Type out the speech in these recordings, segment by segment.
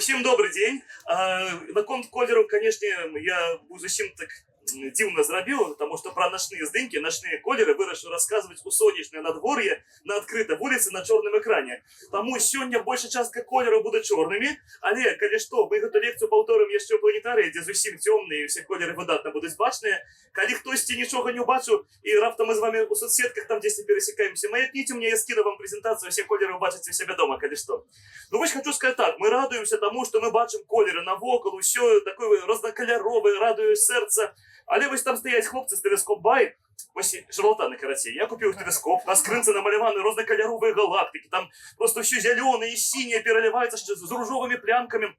Усім добрий день. Наконт колеру, конечно, я зусім так дивно зробив, тому що про ночні здимки, ночні колери вирішив розказувати у сонячне надвор'я на відкритій вулиці на чорному екрані. Тому сьогодні більша частка кольору буде чорними, але, коли що, ми цю лекцію повторимо ще у планетарії, де зовсім темні і всі кольори видатно будуть бачні. Коли хтось нічого не бачив, і раптом ми з вами у соцсетках, там десь пересікаємося, маякніть мені, я скину вам презентацію, всі кольори ви бачите у себе вдома, коли що. Ну, ось хочу сказати так, ми радуємося тому, що ми бачимо кольори навоколо, все таке різнокольорове, радує серце. Але ось там стоять хлопці з телескоп Бай, ось шарлатани, короче. Я купив телескоп, на скринці намалювані різнокольорові галактики, там просто все зелене і синє переливається з ружовими плямками.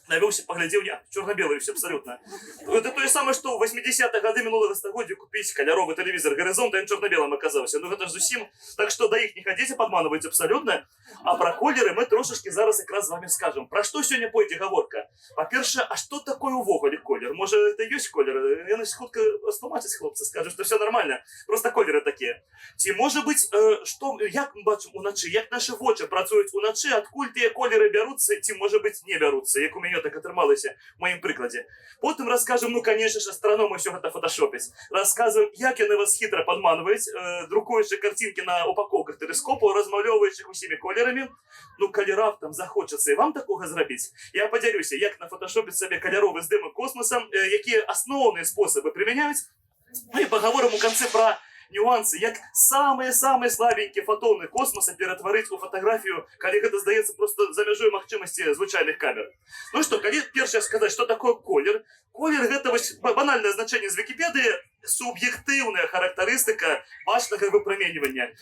Навелся, поглядел, нет, черно-белый все абсолютно. Это то же самое, что в 80-х годы минулого столетия купить колеровый телевизор «Горизонт», а он черно-белым оказался. Ну это же зусим. Так что до их не ходите, подманывайте абсолютно. А про колеры мы трошечки зараз якраз з вами скажем. Про что сегодня пойдет говорка? По-перше, а что такое увогуле колер? Может, это есть колер? Я значит хутко розтлумачить, хлопці, скажу, що все нормально. Просто колери такі. Ці може бути, що, як ми бачимо уночі, як наші очі працюють уночі, откуль ті кольори беруться, ті, може бути, не беруться, як у мене так отрималося в моєму прикладі. Потім розкажемо, ну, конечно ж, астрономи все це фотошопять. Розказуємо, як вони вас хитро підманюють, друкуючи картинки на упаковках телескопу, розмальовуючи усіми кольорами. Ну, коли раптом захочеться і вам такого зробити, я поділюся, як на фотошопі собі кольорові здими космосом, які основні способи приміняють. Ну і поговоримо у кінці про нюанси, як самые слабенькі фотони космоса перетворити у фотографію, коли це здається просто за межою можливості звичайних камер. Ну що, коли перше сказати, що таке колір? Колір – це банальне значення з Вікіпедії, суб'єктивна характеристика бачного випромінювання.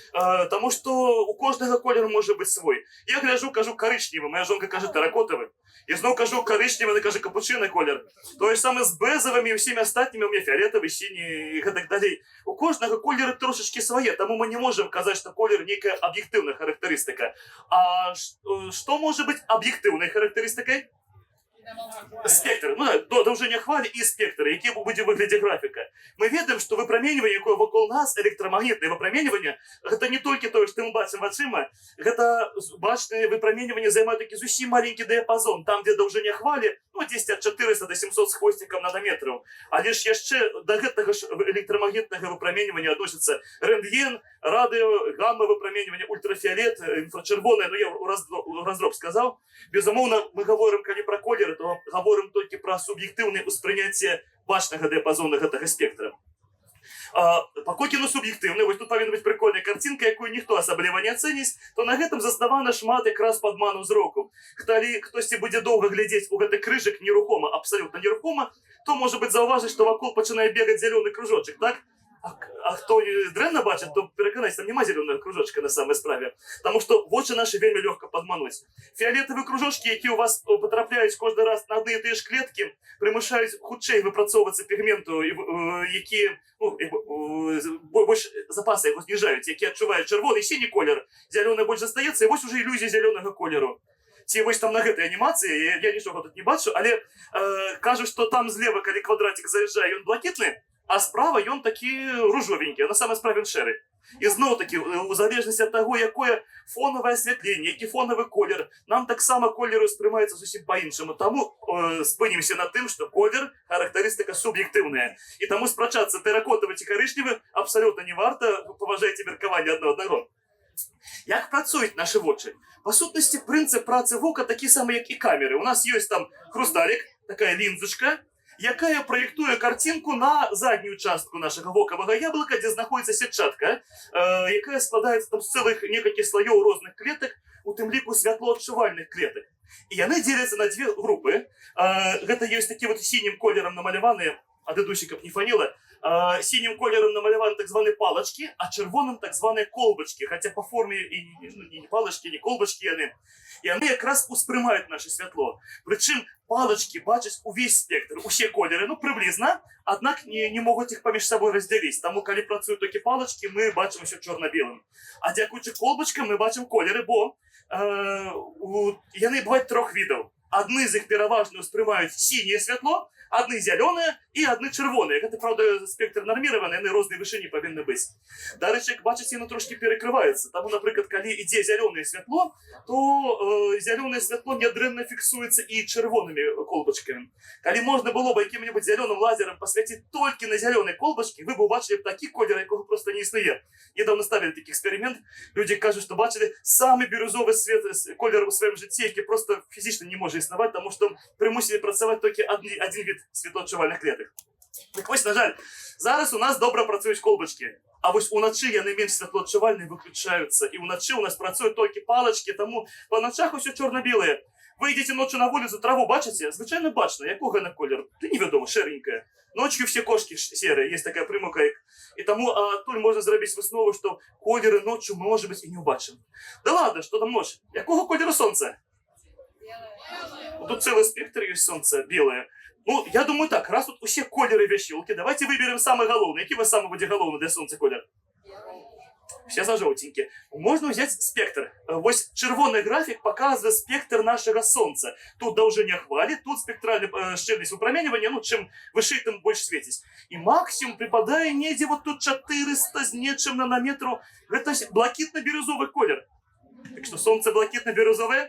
Тому що у кожного кольору може бути свій. Я гляжу, кажу коричневий, моя жонка каже теракотовий. Я знову кажу коричневий, вона каже капучино колір. То ж саме з бежевими і всіми остальними у мене фіолетовий, синій і так далі. У кожного кольору трошечки своє, тому ми не можемо казати, що колір – некая об'єктивна характеристика. А що може бути об'єктивною характеристикою? Спектр, ну да, довження хвилі і спектр, який буде вигляді графіка. Ми ведаємо, що випромінювання, яке вокруг нас, електромагнітне випромінювання, це не тільки те, що ми бачимо очима, це бачне випромінювання займає такий зовсім маленький діапазон, там, де довження хвилі, ну, десь від 400 до 700 з хвостиком нанометрів. Але ж ще до цього ж електромагнітного випромінювання відносяться рентген, радіо, гамма випромінювання, ультрафіолет, інфрачервоне, ну я у розроб сказав. Безумовно, ми говоримо, коли про колір, то говоримо тільки про суб'єктивне сприйняття бачного діапазону цього спектра. Поки ну суб'єктивне, ось тут повинна бути прикольна картинка, яку ніхто особливо не оцінить, то на цьому засновано шмат якраз підману зроку. Коли хтось буде довго глядіти у цей крижик нерухомо, абсолютно нерухомо, то може бути зауважить, що вокруг починає бігати зелений кружочок, так? А хто дренно бачить, то переконайся, там нема зеленого кружочка на самій справі. Тому що в очі наші вельми легко підмануть. Фіолетові кружочки, які у вас потрапляють кожен раз на одні і ті ж клітки, примушають худше випрацьовуватися пігменту, які, ну, більш запаси його знижають, які відчувають червоний, синій колір, зелений більше стається, і ось уже ілюзія зеленого кольору. Ці ось там на цій анімації, я нічого тут не бачу, але кажуть, що там зліва, коли квадратик заїжджає, він блакитний, а справа він такий ружовенький, а на самій справі він шерий. І знову таки, у залежності від того, яке фонове освітлення, який фоновий колір, нам так само кольори сприймаються зовсім по-іншому. Тому спинимося над тим, що колір – характеристика суб'єктивна. І тому спрочатися теракотовий чи коричневий абсолютно не варто, поважайте міркування одного. Як працюють наші очі? По сутності, принцип праці ока такий самий, як і камери. У нас є там хрусталик, така лінзочка, яка проєктує картинку на задню частку нашого окового яблука, де знаходиться сітчатка, яка складається там з цілих кількох слоїв різних клеток, у тим ліку світлоотчувальних клеток. І вони діляться на дві групи. Це є ось такі от синім кольором намалювані, а дедусиків не фаніло, синим кольором намалювані так звані палочки, а червоним так звані колбочки, хоча по формі і не палочки, не колбочки вони. І вони якраз усприймають наше світло. Причому палочки бачать увесь спектр, усі кольори, ну приблизно, однак не можуть їх поміж собою розділити. Тому коли працюють тільки палочки, ми бачимо все чорно-білим. А дякуючи колбочкам ми бачимо кольори, бо вони бувають трьох видів. Одни з них переважно сприймають синє світло, одни зелене і одні червоне. Це, правда, спектр нормірований, вони різні вишині повинні бути. До речі, як бачите, воно трошки перекривається. Тому, наприклад, коли йде зелене світло, то зелене світло неодремно фіксується і червоними колбочками. Коли можна було б яким-небудь зеленим лазером посвятити тільки на зелені колбочки, ви б побачили такі кольори, якого просто не існує. Недавно ставили такий експеримент. Люди кажуть, що бачили самий бірюзовий колір у своєму житті, який просто фізично не може існувати, тому що примусили працювати тільки один вид світлоотчувальних клеток. Так ось, на жаль, зараз у нас добре працюють колбочки. А ось уночі вони менш світлоотчувальні виключаються. І уночі у нас працюють тільки палички, тому по ночах усе чорно-біле. Ви йдете ночі на вулицю, траву бачите? Звичайно бачно. Якого вона колір? Та невідомо, шеренька. Ночью всі кошки серые, є така примука. І тому тут можна зробити виснову, що кольори ночі ми, може бути, і не побачимо. Да ладно, що там ночь? Якого кольору сонце? Тут целый спектр есть солнца, белое. Ну, я думаю так, раз тут усі кольори вещілки, давайте виберемо самый головний. Який у вас самый буде головний для сонця колір? Все за жовтенькі. Можна взяти спектр. Ось червоний графік показує спектр нашого сонця. Тут довжина хвалі, тут спектральна щільність випромінювання, ну, чим вище, тим більше світить. І максимум припадає недзе вот тут 400 з нечим нанометру. Це блакитно-бірюзовий колір. Так що сонце блакитно-бірюзове?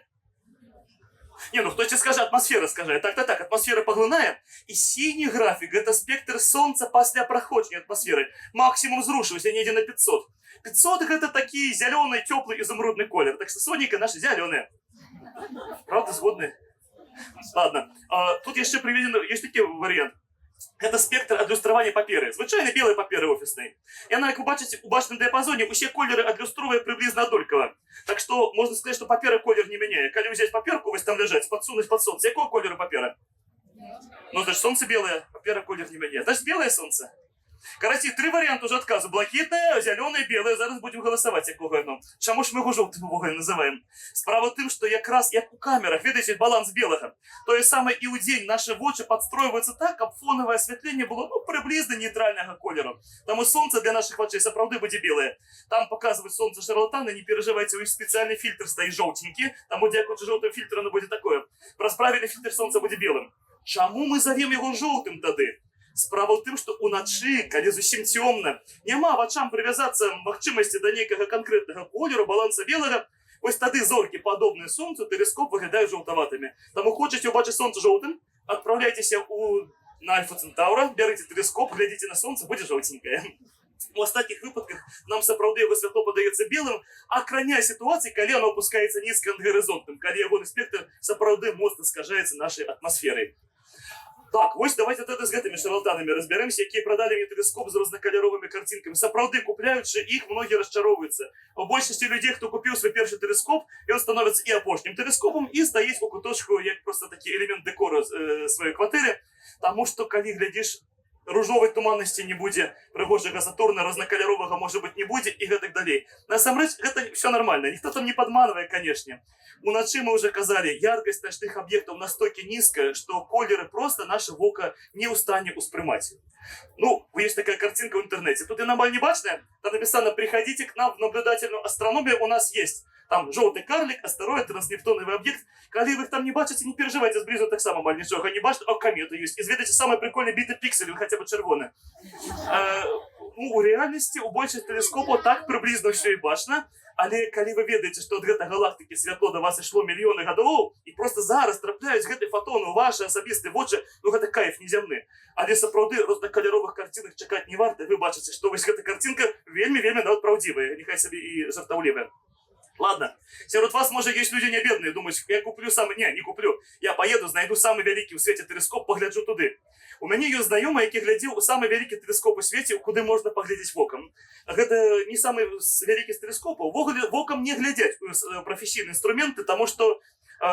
Не, ну хтось скаже, атмосфера скаже. Так, атмосфера поглинає. І синій графік – це спектр сонця після проходження атмосфери. Максимум зрушився, недзе на 500. 500 – это такий зеленый, теплый, изумрудный колер. Так что соника наши зеленые. Правда, згодны? Ладно. Тут еще приведен, есть такой вариант. Это спектр адлюстрування папери. Звичайно, білої папери офісної. І вона, як ви бачите, у башенном диапазоні усі кольори адлюструє приблизно однаково. Так що можна сказати, що папера колір не міняє. Коли взяти паперку, ось там лежать, подсунуть под сонце. Якого кольору папера? Ну, значит, солнце белое, папера колір не міняє. Значит, белое солнце. Короче, 3 варіанти уже отказу. Блакитне, зелене, біле. Зараз будемо голосувати, якого воно. Чому ж ми його жовтим вогонь називаємо? Справа в тим, що якраз як у камерах, видите, баланс білого. То є саме і у день наші очі підстроюються так, щоб фонове освітлення було, ну, приблизно нейтрального кольору. Тому сонце для наших очей справді буде біле. Там показують сонце шарлатани, не переживайте, у них спеціальний фільтр стоїть жовтенький. Тому дякуючи жовтому фільтру, воно буде такое. Правильний фільтр сонця буде білим. Чому ми зовемо його жовтим тоді? Справа в тым, што ўначы, калі зусім цёмна, няма вачам прывязацца магчымасці да нейкага канкрэтнага колеру, баланса белага, вось тады зоркі, падобныя сонцу, тэлескоп выглядаюць жаўтаватымі. Таму хочаце ўбачыць сонца жоўтым, адпраўляйцеся на Альфа Центаура, бярыце тэлескоп, глядзіце на сонца, будзе жоўценькае. У астатніх выпадках нам сапраўды яго святло падаецца белым, акраня сітуацыі, калі оно опускаецца нізка над гарызонтам, калі ягоны спектр сапраўды моцна скажаецца нашай атмасферай. Так, вось давайте тогда з гэтымі шарлатанамі разбяремся, якія прадалі мне тэлескоп з рознакаляровымі карцінкамі. Сапраўды, купляючы іх, многія расчароўваюцца. У большасці людей, хто купіў свой першы тэлескоп, ён становіцца і апошнім тэлескопам, і стаіць у куточку як просто такі элемент дэкору сваёй кватэры, таму што калі глядзіш, ружовай туманнасці не будзе, прыгожага Сатурна рознакаляровага, можа быць, не будзе і гэтак далей. Насамрэч, гэта все нормально, ніхто там не падманвае, канешне. Уначы мы уже казалі, яркасць начных аб'ектаў настолькі нізкая, што колеры просто наше вока не ў стане ўспрымаць. Ну, есть такая картинка в интернете. Тут она не бачная, там написано: приходите к нам в наблюдательную астрономию, у нас есть. Там желтый карлик, астероид, транснептоновый объект. Коли вы их там не бачите, не переживайте, зблизу так само маль нічого не бачите, а комету есть. І зведайте самый прикольный битый пиксель, він хотя бы червоний. Ну, у реальности у больших телескопов так приблизно все і бачно. Але коли ви ведаєте, що від гэтай галактики святло до вас ішло мільйони гадоў, і просто зараз трапляюць гэты фотон у ваші асабістыя вочы, ну гэта кайф неземны. Але сапраўды рознакаляровых картинок чакаць не варта. Вы бачыце, што вось гэта картинка вельмі нават праўдзівая, нехай сабе і жартаўлівая. Ладно, сярод вас, может, есть люди не бедные, думают, я куплю самый... Не куплю. Я поеду, знайду самый великий у свете телескоп, погляджу туды. У мяне ёсць знаёмы, які глядзеў у самы вялікі тэлескоп у свеце, куды можна паглядзець вокам. Гэта не самы вялікі з тэлескопаў. Вокам не глядзяць прафесійныя інструменты, таму што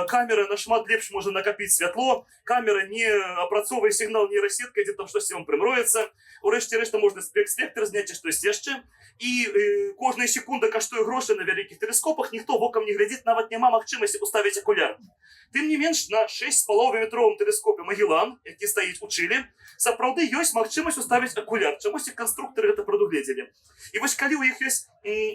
камера нашмат лепш можа накапіць святло, камера не апрацоўвае сігнал нейрасеткай, дзе там штосьці вам прымроецца. Урэшце рэшта можна спектр зняць і штось яшчэ. І кожная секунда каштуе грошы на вялікіх тэлескопах, ніхто вокам не глядзіць, нават няма магчымасці уставіць акуляр. Тым не менш, на 6,5-метровым тэлескопе Магеллан, які стаіць у Чылі, сапраўды ёсць магчымасць уставіць акуляр. Чамусьці канструктары гэта прадугледзелі. І вось калі ў іх ёсць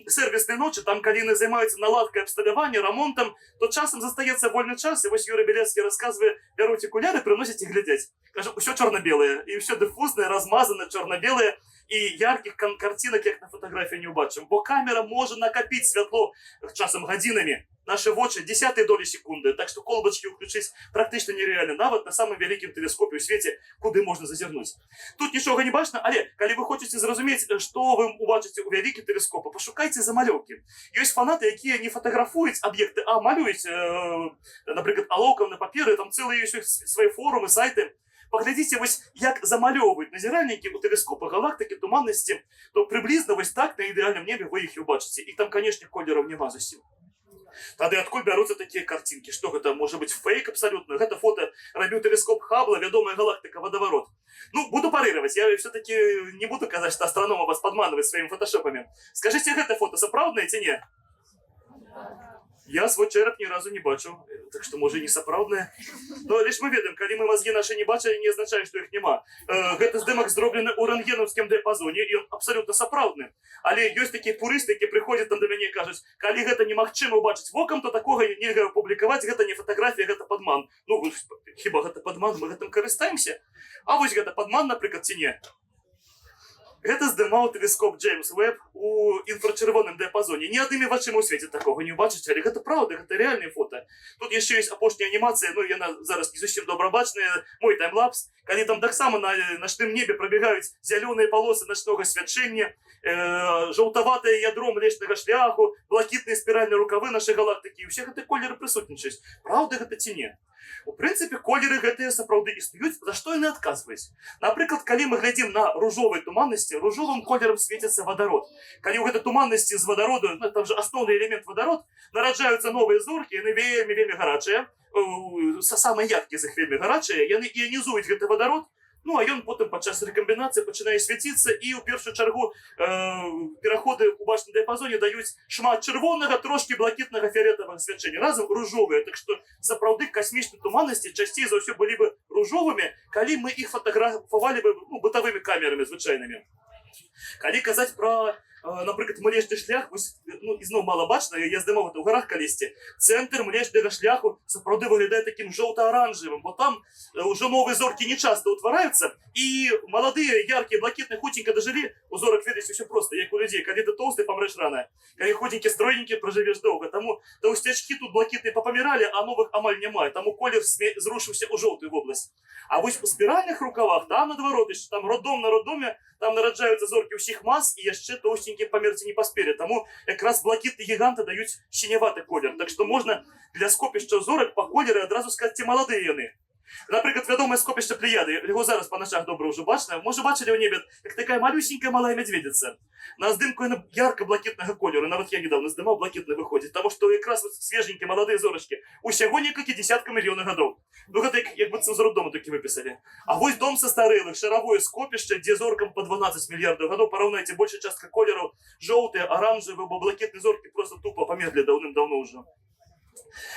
сервісныя ночы, там калі яны займаюцца наладкай абсталявання, рамонтам, то часам застаецца з'являецца вольны час, і вось Юрий Белецкі расказвае, бяруць акуляры, прыносяць і глядзяць. Кажа, усё чорна-белае, і ўсё дыфузнае, размазана, чорна-белае, і яркіх картинак, як на фотаграфіі, не ўбачым. Бо камера можа накапіць святло часам гадзінамі, наши вочы десятые доли секунды, так что колбочки уключить практично нереально, нават на самом великим телескопе у свете, куды можно зазирнуть. Тут ничего не бачно, але, калі вы хочете зразумець, что вы убачыце у вялікім телескопе, пошукайте замалёўкі. Есть фанаты, якія не фотографуюць объекты, а малююць, например, алоўкам на паперы, там целые еще свои форумы, сайты. Поглядзіце, вось як замалёўваюць назіральнікі у тэлескопа галактыкі, туманнасці, то прыблізна вось так на ідэальным небе вы іх і убачыце. І там, конечно, колераў няма зусім. Тады адкуль бяруцца такія карцінкі? Што гэта? Можа быць фейк абсалютна? Гэта фота рабіў тэлескоп Хаббла, вядомая галактыка Вадаварот. Ну, буду парыраваць, я все-таки не буду казаць, што астранома вас падманваць сваімі фотошопамі. Скажыце, гэта фото сапраўднае ці не? Я свой чэрап ні разу не бачыў, так што, можа, і не сапраўднае. Но лишь мы ведаем, калі мы мазгі нашы не бачылі, не азначае, што іх няма. Гэта здымак зроблены ў рэнтгенаўскім дыяпазоне, і ён абсалютна сапраўдны. Але ёсць такія пурысты, якія прыходзяць там да мяне і кажуць, калі гэта немагчыма ўбачыць вокам, то такога нельга публікаваць, гэта не фатаграфія, гэта падман. Ну, хіба гэта падман, мы гэтым карыстаемся? А вось гэта падман, напрыклад, ці не? Гэта здымаў тэлескоп Джеймс Уэбб у інфрачырвоным дыяпазоне. Ні аднымі вачыма ў свеце такога не ўбачыць, але гэта праўда, гэта рэальныя фота. Тут яшчэ ёсць апошняя анімацыя, ну яна зараз не зусім добра бачная, мой таймлапс, калі там таксама на начным небе прабегаюць зялёныя палосы начнога свячэння, жаўтаватае ядро млечнага шляху, блакітныя спіральныя рукавы нашай галактыкі, і ўсе гэтыя колеры прысутнічаюць. Праўда гэта ці не? У прынцыпе, колеры гэтыя сапраўды існуюць, за што яны адказваюць. Напрыклад, калі мы глядзім на ружовай туманнасці, ружовым колерам свеціцца вадарод. Калі ў гэтай туманнасці з вадароду, ну, там же асноўны элемент вадарод, нараджаюцца новыя зоркі, яны вельмі гарачыя, самыя яркія з іх вельмі гарачыя, яны іанізуюць гэты вадарод, ну, а ён потым падчас рэкамбінацыі пачынае свяціцца, і ў першую чаргу пераходы ў бачным дыяпазоне даюць шмат чырвонага, трошкі блакітнага фіолетавага свячэння, разам ружовыя. Так што сапраўды касмічныя туманнасці часцей за ўсё былі бы ружовымі, калі мы іх фатаграфавалі бы, ну, бытавымі камерамі звычайнымі. Калі казаць пра, напрыклад, млечны шлях, ну, ізноў мала бачна, я здымаў гэта ў гарах калісьці, цэнтр млечнага шляху сапраўды выглядае такім жоўта-аранжевым, бо там ўжо новыя зоркі не часта ўтвараюцца, і маладыя, яркія, блакітныя хутенька дажылі, у зорак ведаць усё проста, як у людзей, калі ты тоўсты, памрэш рана, калі худенькі, стройненькі, пражывеш доўга, таму таўсцячкі тут блакітныя папаміралі, а новых амаль няма, таму колер зрушыўся ў жоўтую вобласць. А вось у спіральных рукавах, там наадварот, там роддом на роддоме, там нараджаюцца зоркі ўсіх мас, і яшчэ тоўсценькія памерці не паспелі, таму якраз блакітныя гіганты даюць сіняваты колер, так што можна для скопішча зорак па колеры адразу сказаць, ці маладыя яны. Напрыклад, вядомае скопішча Плеяды, яго зараз па начах добра ўжо бачна, можа бачылі ў небе, як такая малюсенькая малая мядзведзіца. На здымку яна ярка-блакітнага колеру, нават я недавно здымаў, блакітны выходзіць, таму што якраз свеженькія маладыя зорачкі, усяго некалькі дзесяткаў мільёнаў гадоў. Ну гэта як быццам з роддому такі выпісалі. А вось дом састарэлых, шаравое скопішча, дзе зоркам па 12 мільярдаў гадоў, параўнайце, большая частка колераў жоўтыя, аранжавыя, бо блакітныя зоркі проста тупа памерлі даўным-даўно ўжо.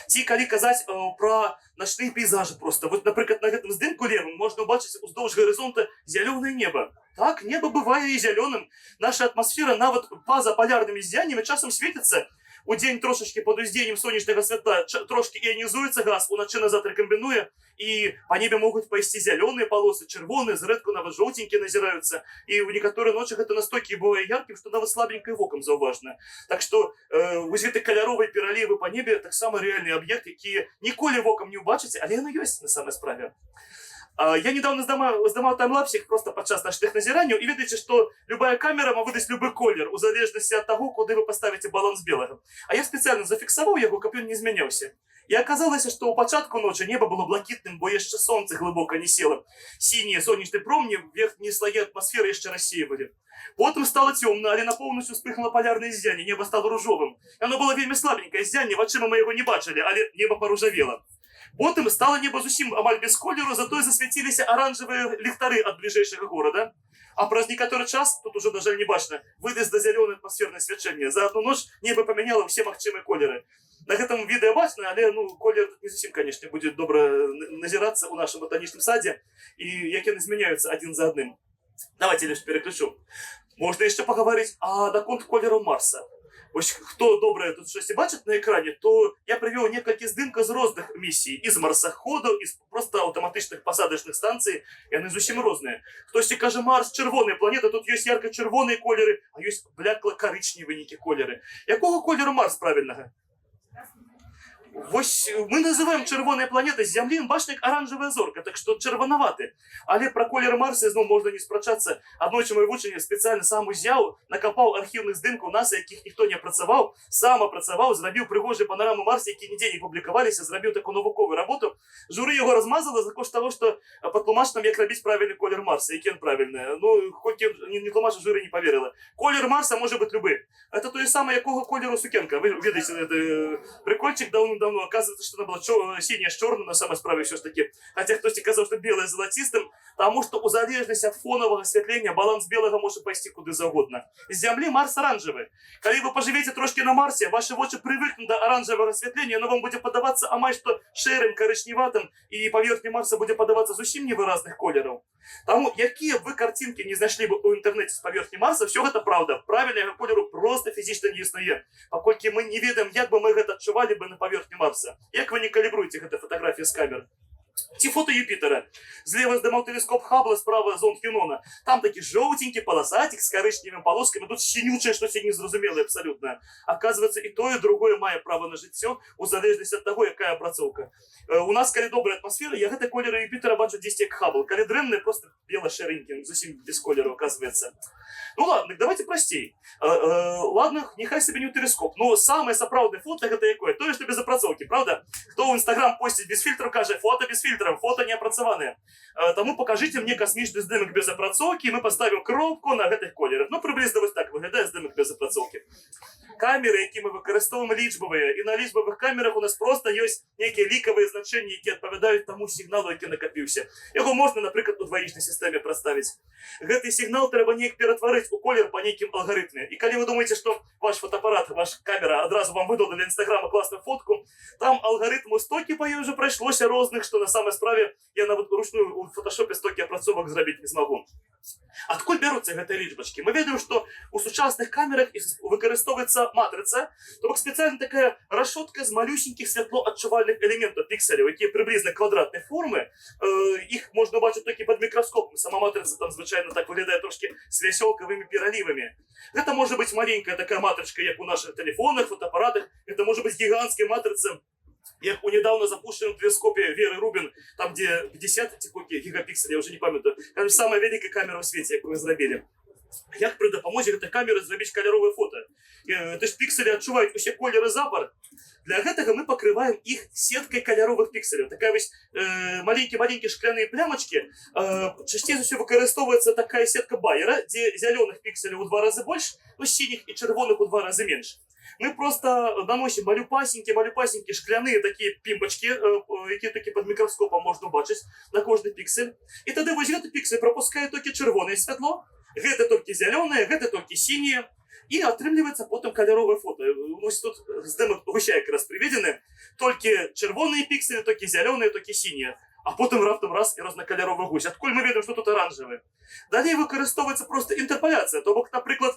Ці калі казаць пра начныя пейзажы проста. Вот, напрыклад, на гэтым здымку левым можна ўбачыць уздоўж гарызонта зялёнае неба. Так, неба бывае і зялёным. Наша атмасфера нават па-за палярнымі здзеяннямі часам светіцца. У дзень трошачкі пад уздзеяннем сонечнага святла трошкі іанізуецца газ, уначы назад рэкамбінуе, і па небе могуць пайсці зялёныя палосы, чырвоныя, зрэдку нават жоўценькія назіраюцца. І ў некаторыя ночы гэта настолькі бывае яркім, што нават слабенькае вокам заўважна. Так што вось гэты каляровыя пералівы па небе таксама рэальны аб'ект, які ніколі вокам не ўбачыце, але яно ёсць на самай справе. Я недавно здымаў таймлапсик просто падчас нашых назіранняў, і ведаеце, што любая камера ма выдаць любы колер, у залежнасці ад таго, куды вы паставіце баланс белага. А я спецыяльна зафіксаваў яго, каб ён не змяняўся. І аказалася, што ў пачатку ночы неба было блакітным, бо яшчэ сонца глыбока не села. Сінія сонечныя промні, верхнія слаі атмасферы яшчэ рассеивалі. Потым стало цёмна, але на поўнач успыхнула палярнае ззянне, неба стало ружовым. Яно было вельмі слабенькае ззянне, вачыма мы яго не бачылі, але неба паружавела. Потым стало неба зусім амаль без колеру, затое засвяціліся аранжавыя ліхтары ад бліжэйшага горада. А праз некаторы час, тут уже, на жаль, не бачна, выдасць да зялёнае атмасфернае свячэнне. За одну ноч неба памяняла ўсе магчымыя колеры. На гэтым відэа бачна, але колер тут не зусім, канешне, будзе добра назірацца ў нашым ботанічным садзе, і як яны змяняюцца адзін за адным. Давайте лишь переключу. Можна яшчэ пагаварыць наконт колеру Марса. Ось хто добре тут щось бачить на екрані, то я привів некілька здимків з різних місій. Із марсоходу, із просто автоматичних посадочних станцій, і вони зовсім різні. Хтось каже, Марс червона планета, тут є ярко-червоні кольори, а є блякло-коричневі нікі кольори. Якого кольору Марс правильного? Ось ми називаємо червоні планети з Землі, бачите, як оранжева зорка, так що червонувати. Але про колір Марса знову можна не сперечатися. Одночі мій учень спеціально сам узяв, накопав архівних здимків НАСА, яких ніхто не опрацював, сам опрацював, зробив пригожі панорами Марса, які ніде не публікувалися, зробив таку наукову роботу. Журі його розмазало за кошт того, що потлумачив нам, як робити правильний колір Марса, який він правильний. Ну, хоч не тлумачив, журі не повірило. Колір Марса може бути любий. Це той самий, якого кольору сукенка. Ви бачите, прикольчик давно, оказывается, что она была синяя с черным, на самой справе все ж таки. Хотя кто-то сказал, что белое с золотистым, потому что у залежности от фонового осветления баланс белого может пойти куда завгодно. С Земли Марс оранжевый. Когда вы поживете трошки на Марсе, ваши очи привыкнут до оранжевого осветления, но вам будет подаваться амай что шерым, коричневатым, и поверхня Марса будет подаваться зовсім невыразных колеров. Тому, які б ви картинки не знайшли б у інтернеті з поверхні Марса, все це правда. Правильного кольору просто фізично не існує. Поки ми не ведаємо, як би ми це відчували б на поверхні Марса. Як ви не калібруєте ці фотографії з камер? Ці фото Юпітера. Зліва здимав телескоп Хаббла, справа зонд Хінона. Там такі жовтенькі, полосатик з коричневими полосками. Тут щенюче, щось незрозуміле абсолютно. Оказывается, і то, і другое має право на життя, у залежності від того, яка опрацовка. У нас, коли добра атмосфера, я ці кольори Юпітера бачу десь як Хаббл. Коли дренне, просто біло-шеренький, зовсім без кольору, оказывается. Ну ладно, давайте простей. Ладно, нехай себе не телескоп. Но самое соправдное фото это якое? То, что без опрацовки, правда? Кто в Инстаграм постит без фильтров, каже, фото без фильтров, фото не опрацованное. Тому покажите мне космічний здимок без опрацовки, и мы поставим кропку на этих кольорах. Ну, приблизно ось так виглядає здимок без опрацовки. Камери, які ми використовуємо лічбові, і на лічбових камерах у нас просто є які лікові значення, які відповідають тому сигналу, який накопився. Його можна, наприклад, у двоїчній системі представити. Цей сигнал треба ніяк перетворити у колір по неким алгоритмі. І коли ви думаєте, що ваш фотоапарат, ваша камера одразу вам видала для Інстаграма класну фотку, там алгоритму стоки по їй вже пройшлося різних, що на самій справі я навіть ручну у фотошопі стоки опрацовок зробити не змогу. Откуль беруться ці лічбочки? Ми бачимо, що у сучасних камерах використовується матриця, тобто спеціально така решетка з малюсеньких світлоотчувальних елементів, пікселів, які приблизно квадратні форми. Їх можна бачити тільки під мікроскопом. Сама матриця там, звичайно, так виглядає трошки з веселковими переливами. Це може бути маленька така матричка, як у наших телефонах, фотоапаратах. Це може бути гігантська матриця, як у недавно запущенном телескопе Веры Рубин, там где 50 гигапикселей, я уже не памятаю, это самая великая камера в свете, яку ви зробили. Як при допомозі этой камеры зробити кольорове фото? То есть пиксели отчувають усі кольори запар. Для этого мы покрываем их сеткой кольоровых пикселей. Такая вот маленькие шкляные плямочки. Частіше всего використовується такая сетка Байера, где зеленых пикселей у 2 рази больше, но синих и червоных у 2 рази меньше. Мы просто наносим малюпасенькі шкляні такі пімпочки, які такі під мікроскопом можна бачити на кожний піксель. І тоді ось цей піксель пропускає тільки червоне світло, це тільки зелене, це тільки синє. І отримується потім кольорове фото. Ось тут здимок гуща якраз приведені. Тільки червоні пікселі, тільки зелені, тільки сині. А потім раптом раз і різнокольоровий гусь. Откуль ми бачимо, що тут оранжеве? Далі використовується просто інтерполяція. Тобто, наприклад,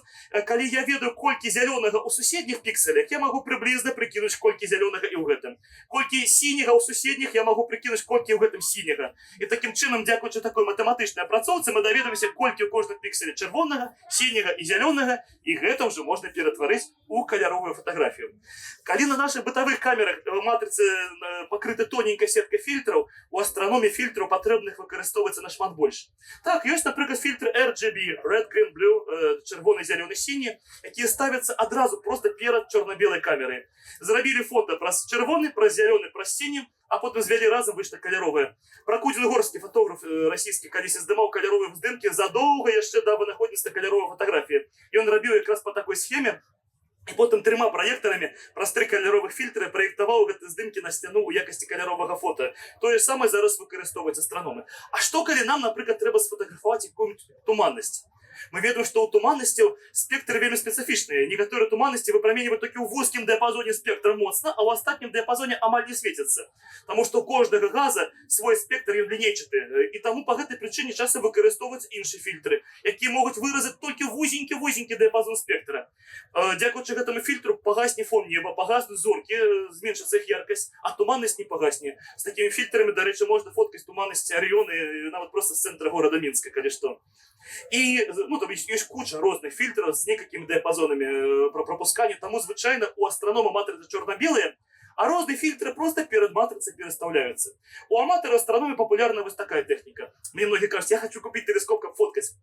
коли я ведаю кольки зеленого у сусідніх пікселях, я можу приблизно прикинути кольки зеленого і у гэтым. Кольки синього у сусідніх, я можу прикинути кольки у гэтым синього. І таким чином, дякуючи такої математичній опрацовці, ми довідаємося кольки у кожного пікселя червоного, синього і зеленого, і гэта вже можна перетворити у кольорову фотографію. Коли на наших бытових камерах матриці покрита тоненька сітка фільтрів, у астрономії фільтрів потрібних використовується нашмат більше. Так, є, наприклад, фільтри RGB, Red, Green, Blue, червоний, зелений, синій, які ставляться одразу просто перед чорно-білою камерою. Зробили фото про червоний, про зелений, про синій, а потім звели разом, вийшло кольорове. Прокудин-Горський фотограф російський колись здимав кольорові здимки задовго ще до винаходництва кольорової фотографії. І він робив якраз по такій схемі. І потім 3 проєкторами прості кольорових фільтри проєктував здимки на стіну у якості кольорового фото. То же саме зараз використовують астрономи. А що, коли нам, наприклад, треба сфотографувати якусь туманність? Мы видим, что у туманности спектр вельми специфичный. Некоторые туманности выпромінюють только в узком диапазоне спектра моцно, а в остатнем диапазоне амаль не светится. Потому что у кожного газа свой спектр він лінейчатий. І тому по этой причине часто використовуються інші фільтри, які можуть виразити тільки вузенький діапазон спектра. Дякуючи гэтаму фільтру пагасне фон неба, пагаснуць зоркі, зменшыцца іх яркасць, а туманнасць не пагасне. З такімі фільтрамі, дарэчы, можна фоткаць туманнасці Арыёны нават проста з цэнтра горада Мінска, калі што. І ну, там ёсць куча розных фільтраў з некалькімі дыяпазонамі пропускання, таму звычайна у астранома матрыцы чорна-белыя, а розные фильтры просто перед матрицей переставляются. У аматора астрономии популярна вот такая техника. Мне многие кажут, я хочу купить телескоп, как фоткать.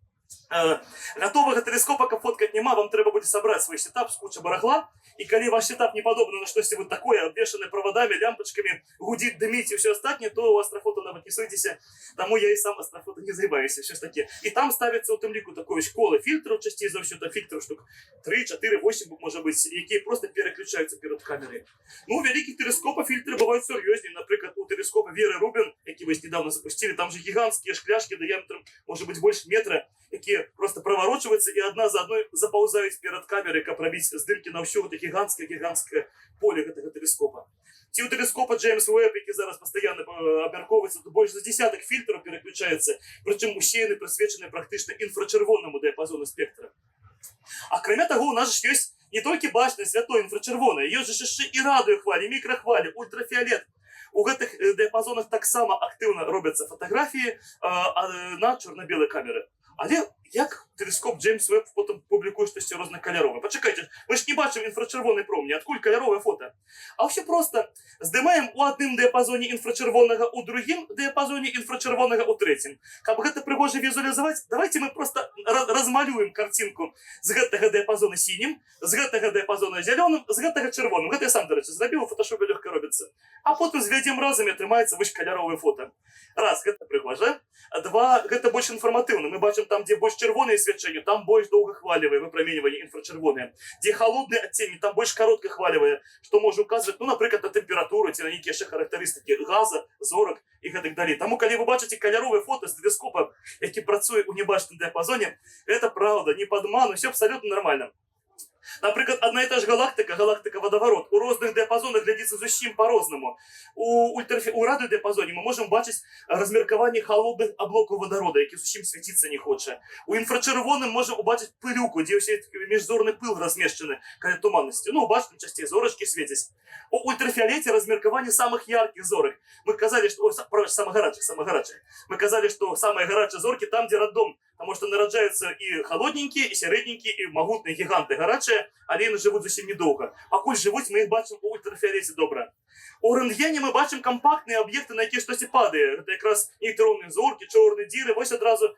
Готового телескопа, как фоткать нема, вам треба будет собрать свой сетап с кучей барахла, и когда ваш сетап не подобно на что-нибудь такое, обвешанное проводами, лямпочками, гудит, дымит и все остальное, то у астрофото нават не суйтесь, тому я и сам астрофото не занимаюсь, все таки. И там ставится у темлику такой школы фильтров, частей за все это фильтров штук 3, 4, 8, может быть, які просто переключаются перед камерой. Ну, у великих телескопов фильтры бывают серьезнее, например, у телескопа Веры Рубин, який вы недавно запустили, там же гигантские шкляшки диаметром, может быть, больше метра, які просто проворачиваются и одна за одной заползают перед камерой, как пробить с дырки на всю вот гигантское поле этого телескопа. Ті у телескопа Джеймс Уэбб, які зараз постійно обмірковується, то більше за десяток фільтрів переключається, причому усіяні присвячені практично інфрачервоному діапазону спектра. А кроме того, у нас же есть не только башня святой инфрачервоная, есть же еще и радиохвали, микрохвали, ультрафиолет. У гэтых діапазонах так само активно робляться фотографії на чорно-білі камери. Але як телескоп Джеймс Уэбб потім публікує щось рознокольорове? Почекайте, ми ж не бачимо інфрачервоний промінь, откуль кольорове фото? А все просто. Здимаємо у одним діапазоні інфрачервоного, у другим діапазоні інфрачервоного, у третім. Каб гэта пригоже візуалізувати, давайте ми просто розмалюємо картинку з гэтага діапазону синім, з гэтага діапазону зеленым, з гэтага червоним. Гэта я сам, до речі, зробив, у фотошопі легко робиться. А потім зведемо разом і отримається вось кольорове фото. Раз, гэта пригоже. Два, гэта больш інформативно. Ми бачимо там, де больш червоне свечение, там больше долгохвалевое выпромінювання инфрачервоное. Где холодные оттенки, там больше короткохвалевое, что может указывать, ну, например, на температуру, ці на які ще характеристики газа, зорок і так далі. Тому, коли ви бачите кольорове фото з телескопа, який працює у небачному діапазоні, це правда, не подману, все абсолютно нормально. Наприклад, одна і та ж галактика водоворот, у різних діапазонах глядиться зовсім по-розному. У радіодіапазоні ми можемо бачити розміркування холодних облаків водорода, які зовсім світитися не хоче. У інфрачервоному можемо побачити пилюку, де все міжзорний пил розміщений, коли туманності. Ну, бачите, частей зорочки світять. У ультрафіолеті розміркування самих ярких зорок. Ми казали, що, самых горячих. Мы казали, что самые горячие зорки там, где роддом, потому что нараджаются и холодненькие, и середненькие, и могутные гиганты горячие, але вони живуть зовсім недовго. Покуль живуть, ми їх бачимо у ультрафіолеті добре. У рентгені ми бачимо компактні об'єкти, на які щось і падає. Це якраз нейтронні зорки, чорні діри, ось одразу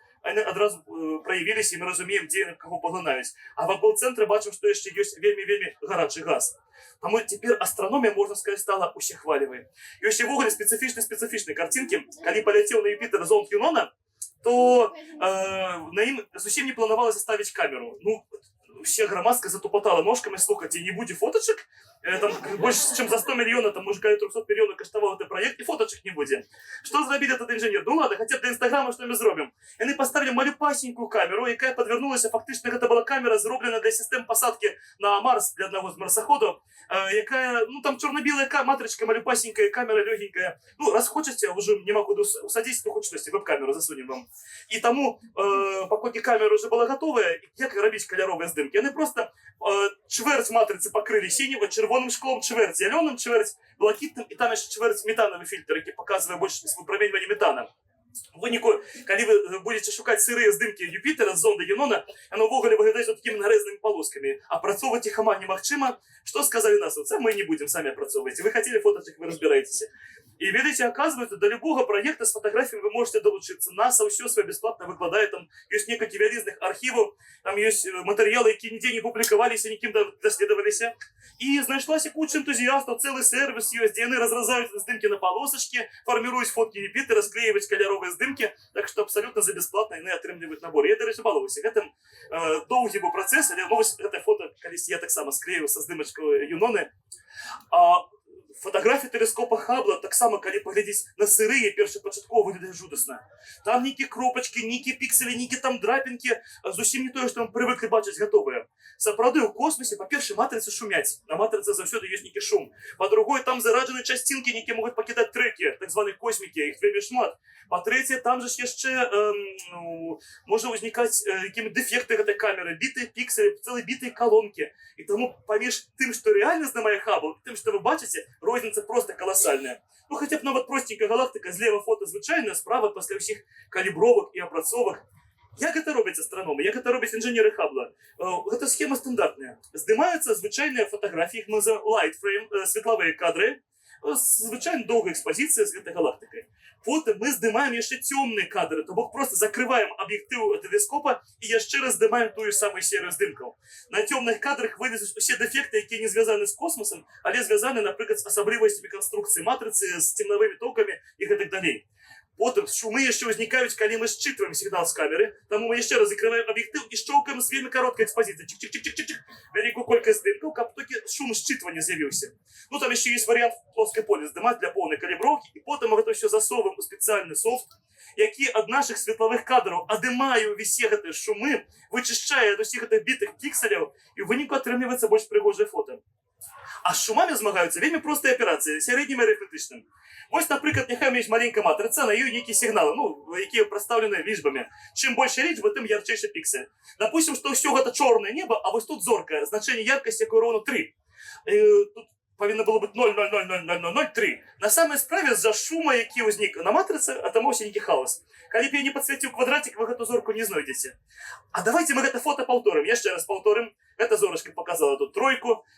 проявились, і ми розуміємо, де кого поглинають. А вокруг центру бачимо, що ще є вельми гарячий газ. Тому тепер астрономія, можна сказати, стала усехвалевой. І ось вогонь специфічні картинки, коли полетів на Юпітер зонд Юнона, то на им зовсім не планувалося ставити камеру. Ну, все громадська затупотала ножками, слухайте, не буде фоточек, там больше, чем за 100 миллионов, там, может, 300 миллионов коштовал этот проект, и фоточек не будет. Что зробили этот инженер? Ну ладно, хотя для Инстаграма что мы зробим? И они поставили малюпасенькую камеру, яка подвернулася, фактично, это была камера, зроблена для систем посадки на Марс, для одного из марсоходов, яка, ну, там черно-белая матричка, малюпасенькая, камера легенькая. Ну, раз хочете, уже нема куда усадить, то хоть что-то, веб-камеру засунем вам. И тому, поки камера уже была готовая, як робить кольоровые здимки? Они просто чверть матрицы покрыли синим, червоним шклом, чверть зеленым, чверть блакитным, и там еще чверть метановый фильтр, який показывает больше выпромінювання метана. Коли ви будете шукати сирі здимки Юпітера з зонди Юнона, воно ввогуле виглядає такими нарезаними полосками. Опрацьовувати їх немає. Що сказали нас? Це ми не будемо самі опрацьовувати. Ви хотіли фоточек, ви розбираєтеся. И видите, оказывается, до любого проекта с фотографиями вы можете долучиться. НАСА все свое бесплатно выкладывает, там есть несколько разных архивов, там есть материалы, які нигде не публиковались и никем доследовались. И нашлась куча энтузиастов, целый сервис есть, где они разрезают здымки на полосочки, формируют фотки Юпитера, склеивают кольоровые здымки, так что абсолютно за бесплатно они отрымливают набор. Я, до речі, балуюся. Гэтым довгий був процес, але ну, ось це фото, колись я так само склеїв со здимочкою Юнони. Фотографії телескопа Хаббла так само, коли поглядіць на сырые, першапачаткова выглядае жудасна. Там ніякі кропачкі, ніякі пікселі, ніякі там драпінкі, зусім не тое, што мы прывыклі бачыць гатовыя. Сапраўды, у космосе, па-першае, матрыцы шумяць. На матрыцы заўсёды ёсць нейкі шум. Па-другое, там зараджаны часцінкі, якія могуць пакідаць трэкі, так званых космікі, іх вельмі шмат. Па-трэцяе, там же ж яшчэ можа ўзнікаць якімі дэфекты гэтай камеры, бітыя пікселі, цэлыя бітыя калонкі. І таму паміж тым, што рэальна здымае Хаббл, і тым, што вы бачыце, розніца просто каласальная. Ну, хаця б нават простенькая галактыка, злева фота звычайная, справа пасля ўсіх калібровак і апрацовак. Як гэта робяць астраномы, як гэта робяць інжынеры Хаббла? Гэта схема стандартная. Здымаюцца звычайныя фатаграфіі, іх мы называем light frame, светлавыя кадры, звычайна доўгая экспазіцыя з гэтай галактыкай. Потым мы здымаем яшчэ цёмныя кадры, то бок просто закрываем аб'ектыў тэлескопа і яшчэ раз здымаем тую самую серыю здымкаў. На цёмных кадрах вылезуць усе дэфекты, якія не звязаны з космосам, але звязаны, напрыклад, з асаблівасцямі канструкцыі матрыцы, з цемнавымі токамі і гэтак далей. Потым шумы яшчэ ўзнікаюць, калі мы считываем сігнал з камеры, таму мы яшчэ раз закрываем аб'ектыў і шчоўкаем з вельмі кароткай экспазіцыі. Чик-чик-чик-чик-чик, вялікую колькасць здымкаў, каб толькі шум считывання з'явіўся. Ну, там яшчэ ёсць варыянт плоскай поле здымаць для поўнай каліброўкі, і потым мы гэта ўсё засоўваем у спецыяльны софт, які ад нашых светлавых кадраў адымае ўсе гэтыя шумы, вычышчае ад усіх гэтых бітых пікселяў, і ў выніку атрымліваецца больш прыгожае фота. А з шумамі змагаюцца вельмі простыя аперацыі, сярэднім і арыфметычным. Вось, напрыклад, няхай ёсць маленькая матрыца, на ёй нейкія сігналы, якія прадстаўлены лічбамі. Чым больше лічбы, тым ярчэйшы піксель. Допустим, што ўсё гэта чорнае неба, а вось тут зорка, значэнне яркасці, якой роўна 3. Тут павінна было быць 0,0000003. На самай справе, з-за шума, які ўзнік на матрыцы, атрымаўся нейкі хаос. Калі б я не падсвяціў квадратик, вы гэту зорку не знойдзеце. А давайте мы гэта фото паўторым, яшчэ раз паўторым. Эта зорочка показала тут 3.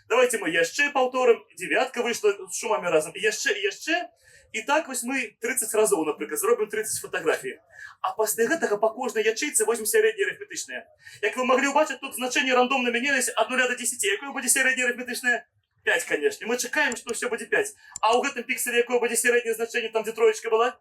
Давайте мы яшчэ паўторым, 9 выйшла з шумамі разам, і яшчэ. І так вось мы 30 разоў, напрыклад, зробім 30 фотаграфій. А пасля гэтага па кожнай ячэйцы возьмем сярэдняе арыфметычнае. Як вы маглі ўбачыць, тут значэнні рандомна мяняліся ад 0 до 10. Якое будзе сярэдняе арыфметычнае? 5, конечно. Мы чакаем, што ўсё будзе 5. А ў гэтым пікселі якое будзе сярэдняе значэнне, там, дзе 3 была?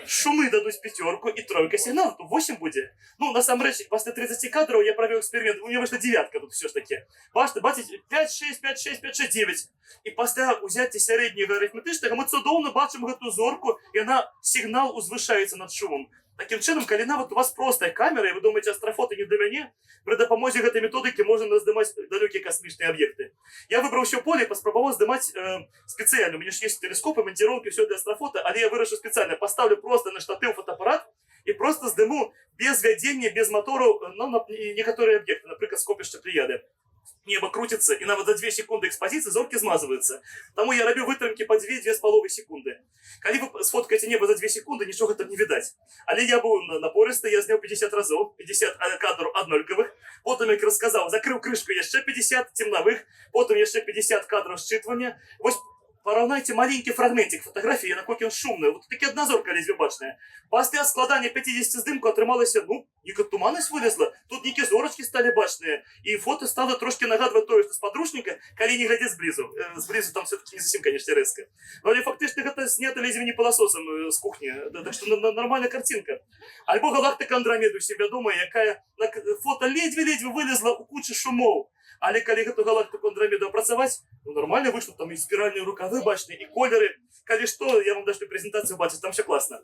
Шумы дадуць 5 і 3 сігнал, то 8 будзе. Ну, насамрэч, пасля 30 кадраў я правёў эксперымент, у меня выйшла 9 тут все ж таки. Бачыце, 5, 6, 5, 6, 5, 6, 9. І пасля ўзяцця сярэдняга арыфметычнага мы цудоўна бачым гэту зорку, і яна сігнал узвышаецца над шумам. Таким чынам, калі нават у вас простая камера, і вы думаеце, астрафоты не да мяне, пры дапамозе гэтай методыкі можна здымаць далёкія касмічныя аб'екты. Я выбраў ўсё поле і паспрабаваў здымаць спецыяльна. У мяне ж ёсць тэлескопы, манціроўкі, ўсё для астрафота, але я вырашыў спецыяльна, паставлю просто на штатыў фотоапарат і просто здыму без вядзення, без мотору, некаторыя аб'екты, напрыклад, скопішча Плеяды. Небо крутится, и нават за 2 секунды экспозиции зорки змазываются. Тому я роблю вытрымки по 2-2,5 секунды. Калі вы сфоткаете небо за 2 секунды, ничего там не видать. Але я был напористый, я снял 50 разов, 50 кадров однольковых. Потом, як рассказал, закрыл крышку еще 50 темновых, потом еще 50 кадров считывания. Вось параўнайце маленькі фрагментик фотографии, наколькі он шумный. Вот таки одна зорка ледзьве бачная. Пасля складання 50 здымку атрымалася, нейкая туманнасць вылезла. Тут нейкія зорачкі сталі бачныя. І фото стало трошки нагадваць тое, што з падручніка, калі не глядзець зблізу. Зблізу там все-таки не зусім, конечно, рэзка. Але фактычна гэта снята ледзьве не пыласосам з кухні. Так што нормальная картинка. Альбо галактыка Андрамеды, усім вядомая, якая на фото ледзьве вылезла у кучы шумоў. Але калі гэту галактыку Андрамеду апрацаваць, нормально выйшло, там і спіральныя рукавы бачныя, і колеры. Калі што, я вам дашь прэзентацыю бачыць, там все класна.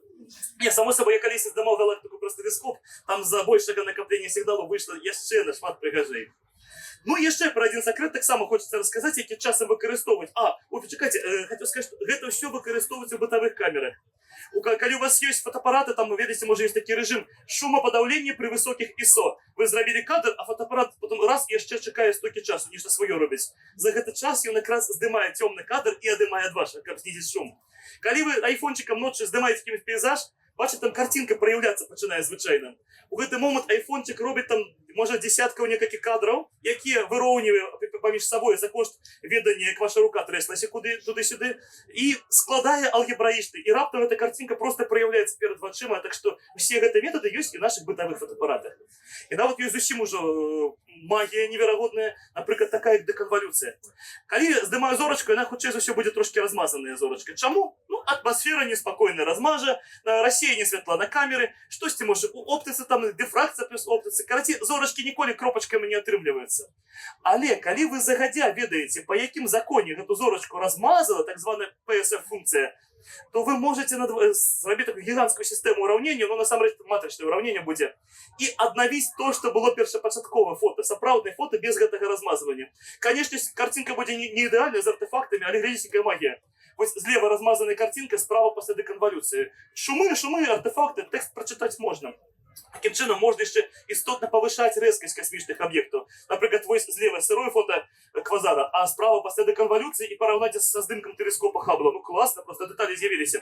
Не, само собой, я калісьці здымаў галактыку праз тэлескоп, там за большага накаплення сігналу выйшла яшчэ нашмат прыгажэй. Ну і яшчэ пра адзін сакрэт таксама хочацца расказаць, які часам выкарыстоўваць. Чакайце, хацеў сказаць, што гэта ўсё выкарыстоўваецца ў бытавых камерах. Калі у вас ёсць фотоапараты, там, вы ведаеце, можа ёсць такі рэжым шумападаўлення пры высокіх ISO. Вы зрабілі кадр, а фотоапарат потом раз яшчэ чакае столькі часу, нешта сваё робіць. За гэты час ён якраз здымае цёмны кадр і адымае ад вашага, каб знізіць шум. Калі вы айфончыкам ноччу здымаеце якімось пейзаж, бачыце, там картинка праяўляцца пачынае звычайна. У гэты момант айфончык робіць там, можа, десяткаў некалькі кадраў, якія выроўнівае паміж сабой за кошт ведання, як ваша рука трэслася туды-сюды, і складае алгебраічна. І раптам эта картинка просто праяўляецца перад вачыма, так што усе гэтыя метады ёсць і ў нашых бытавых фотоапаратах. І нават ёсць зусім ужо магія неверагодная, наприклад, така як деконволюція. Коли здимаю зорочку, вона хоча за все буде трошки розмазана зорочка. Чому? Ну, атмосфера неспокійно розмаже, розсіяння світла на камери, щось може у оптиці, там дифракція плюс оптиці. Короче, зорочки ніколи кропочками не отримлюються. Але коли ви загодя ведаєте, по яким законі эту зорочку розмазала, так звана PSF-функція, то ви можете зробити таку гігантську систему уравнення, ну, насамрэч, матричне уравнення буде, і аднавіць то, що було першопочаткове фото, сапраўдне фото без гэтага размазывання. Конечно, картинка буде не ідеальна з артефактами, але глядзіцька магія. Ось зліва розмазана картинка, справа після деконволюції. Шуми, артефакти, текст прочитати можна. Таким чином можна ще істотно повишати різкість космічних об'єктів. Наприклад, ось зліва сироє фото квазара, а справа після деконволюції і порівняти з здимком телескопа Хаббла. Ну класно, просто деталі з'явилися.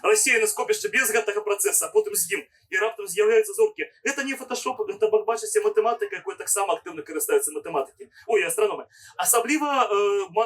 Рассеяно скопішся без гэтага процесса, а потім з'їм, і раптом з'являються зорки. Это не фотошоп, это, бачите, математика, якою так само активно користаються математики. Ой, астрономи. Особливо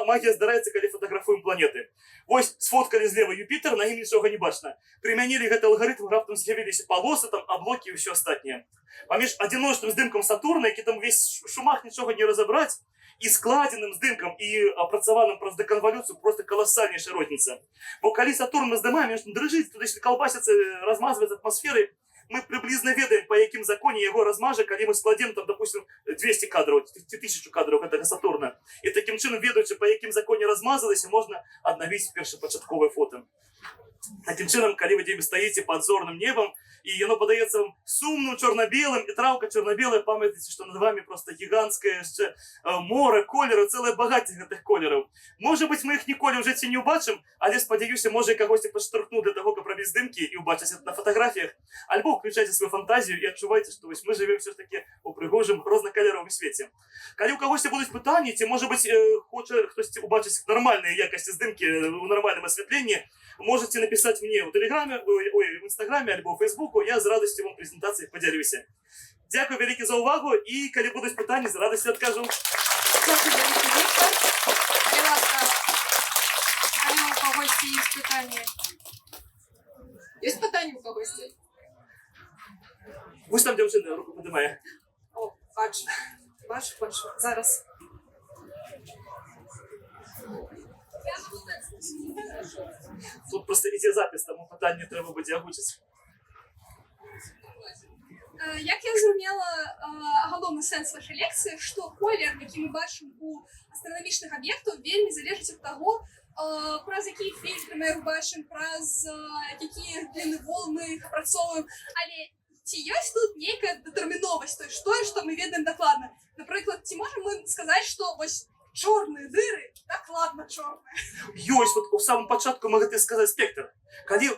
магія здарається, коли фотографуємо планети. Ось сфоткали зліва Юпітер, на ним нічого не бачно. Примінили гэты алгоритм, раптом з'явилися полоси, там, облаки і все остальне. Поміж одиночним здимком Сатурна, який там весь в шумах нічого не розібрати, і складеним здимком, і опрацьованим про деконволюцію просто колоссальніша розниця. Бо коли Сатурн ми здимаємо, він дрижить, туди колбаситься, розмазується атмосфери, ми приблизно ведаємо, по яким законі його розмаже, коли ми складемо, там, допустим, 200 кадрів, 1000 кадрів этого Сатурна. І таким чином, ведаючи, по яким законі розмазалися, можна відновити першопочаткове фото. Таким чином, коли ви стоїте під зорним небом, і воно подається вам сумним, чорно-білим, і травка чорно-біла, пам'ятайте, що над вами просто гігантське ще море кольорів, ціле багаття гэтых кольорів. Може бути, ми їх ніколи в житті не побачимо, але, сподіваюся, може когось підштовхнути для того, щоб робити здимки і побачити це на фотографіях. Або включайте свою фантазію і відчувайте, що ось ми живемо все ж таки у пригожим, різнокольоровому світі. Коли у когось будуть питання, чи, може бути, хоче хтось побачити нормальні якості здимки у нормальному освітленні, можете написать мне в Телеграме, в Інстаграмі або в Фейсбуку, я з радістю вам презентації поділюся. Дякую велике за увагу і коли будуть питання, з радістю відкажу. Дякую велике, Віктор. Будь ласка, у когось є питання? Є питання у когось? Ось там дівчина руку піднімає. О, бачу. Зараз. Тут просто іде запис, тому питання треба буде озвучити. Як я зрозуміла, головний сенс вашої лекції, що колір, який ми бачимо у астрономічних об'єктів, вельми залежить від того, праз які фільтри ми їх бачимо, праз які длини волн ми їх опрацьовуємо. Але чи є тут некая детерміновість, тобто що, що ми ведаємо докладно? Наприклад, чи можемо ми сказати, що ось чорні дири докладно чорні? Ёсть, вот в самом початку мы хотели сказать спектр. Коли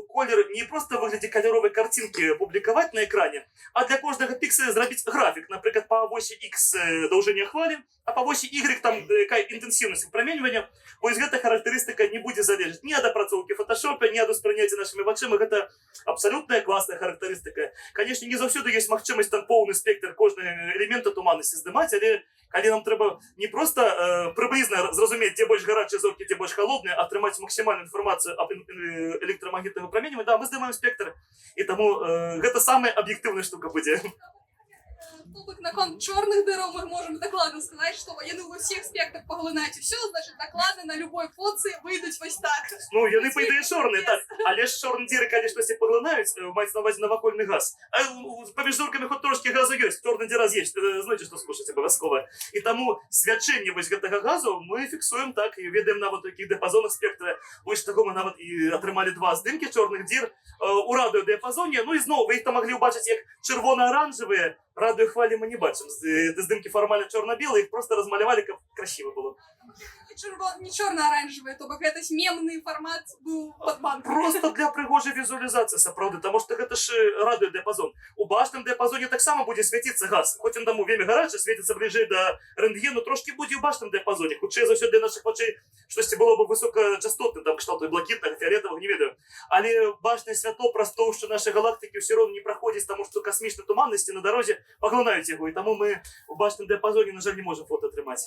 колер не просто в вигляді кольорової картинки публікувати на екрані, а для кожного пікселя зробити графік, наприклад, по осі X довжині хвилі, а по осі Y там яка інтенсивність випромінювання, ось ця характеристика не буде залежати ні від опрацовки в фотошопі, ні від сприйняття нашими очима. Це абсолютно класна характеристика. Звісно, не завжди є можливість там повний спектр кожного елемента туманності здимати, але коли нам треба не просто приблизно зрозуміти, де більш гарячі зорки, де більш холодні, а отримати максимальну інформацію об електромагнітному випромінюванні, да, ми здимаємо спектр, і тому це саме об'єктивна штука буде. Тобто на чорних дирок ми можемо докладно сказати, що вони у всіх спектрах поглинають і все, значить докладно на любой фоці вийдуть ось так. Ну, вони, по ідеї, чорні, так. Але ж чорні діри, звісно, всі поглинають, мається на увазі навакольний газ. А поміж зорками хоч трошки газу є, чорна діра є, знаєте, що скушать обов'язково. І тому свячення ось гэтага газу ми фіксуємо так, і ведемо на вот таких діапазонах спектра. Ось такого ми навіть і отримали два здимки чорних дір у радіодіапазоні. Ну і знову, ви їх там могли побачити як червоно-оранжеві, радіохвалі ми не бачимо. Здимки формально чорно-білі, їх просто розмалювали, як красиво було. Не чорно-оранжевий, тобто якийсь мемний формат був під банком. Просто для пригожої візуалізації, справді, тому що це ж радіодіапазон. У башному діапазоні так само буде світитися газ. Хоч він там вельми гарячий, світиться ближче до рентгену, трошки буде у башному діапазоні. Хоча за все для наших очей щось було б високочастотне, там кшталту блакитного, фіолетового, не відаю. Але башне світло просто, що наші галактики все одно не проходять, тому що космічні туманності на дорозі поглинають його. І тому ми у башному діапазоні, на жаль, не можемо фото тримати.